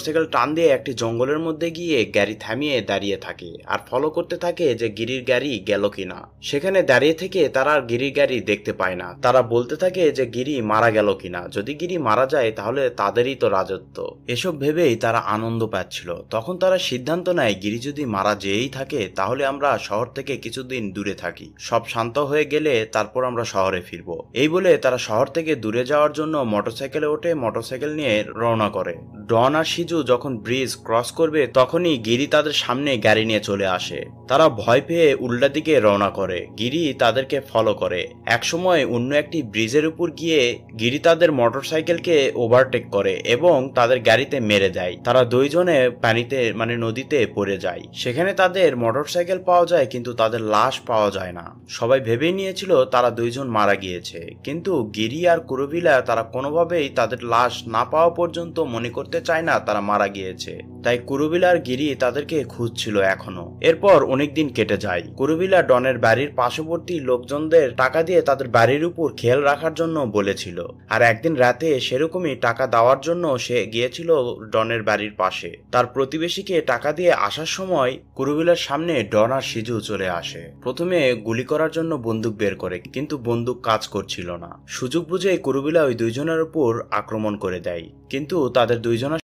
Motorcycle টান দিয়ে একটি জঙ্গলের মধ্যে গিয়ে গাড়ি থামিয়ে দাঁড়িয়ে থাকে আর ফলো করতে থাকে যে গিরির গাড়ি গেল কিনা। সেখানে দাঁড়িয়ে থেকে তারা আর গিরির গাড়ি দেখতে পায় না। তারা বলতে থাকে যে গিরি মারা গেল কিনা, যদি গিরি মারা যায় তাহলে তাদেরই তো রাজত্ব। এসব ভেবেই তারা আনন্দ পাচ্ছিল। তখন তারা সিদ্ধান্ত নেয় গিরি যদি মারা যেয়েই থাকে তাহলে আমরা শহর থেকে কিছুদিন দূরে থাকি, সব শান্ত হয়ে গেলে তারপর আমরা শহরে ফিরবো। এই বলে তারা শহর থেকে দূরে যাওয়ার জন্য মোটরসাইকেলে ওঠে, মোটরসাইকেল নিয়ে রওনা করে। ডন আর সিজু যখন ব্রিজ ক্রস করবে তখনই গিরি তাদের সামনে গাড়ি নিয়ে চলে আসে। তারা ভয় পেয়ে উল্টা দিকে রওনা করে। গিরি তাদেরকে ফলো করে। একসময় অন্য একটি ব্রিজের উপর গিয়ে গিরি তাদের মোটরসাইকেলকে ওভারটেক করে এবং তাদের গাড়িতে মেরে দেয়। তারা দুইজনে পানিতে নদীতে পড়ে যায়। সেখানে তাদের মোটরসাইকেল পাওয়া যায় কিন্তু তাদের লাশ পাওয়া যায় না। সবাই ভেবে নিয়েছিল তারা দুইজন মারা গিয়েছে, কিন্তু গিরি আর কুরুভিলা তারা কোনোভাবেই তাদের লাশ না পাওয়া পর্যন্ত মনে করতে চায় না তারা মারা গিয়েছে। তাই কুরুভিলা আর গিরি তাদেরকে খুঁজছিল এখনো। এরপর অনেকদিন কেটে যায়। কুরুভিলা ডনের বাড়ির পার্শ্ববর্তী লোকজনদের টাকা দিয়ে তাদের বাড়ির উপর খেয়াল রাখার জন্য বলেছিল। আর একদিন রাতে সেরকমই টাকা দেওয়ার জন্য সে গিয়েছিল ডনের বাড়ির পাশে। তার প্রতিবেশীকে টাকা দিয়ে আসার সময় কুরুভিলার সামনে ডন আর সিজু চলে আসে। প্রথমে গুলি করার জন্য বন্দুক বের করে, কিন্তু বন্দুক কাজ করছিল না। সুযোগ বুঝে কুরুভিলা ওই দুইজনের উপর আক্রমণ করে দেয়, কিন্তু তাদের দুইজনের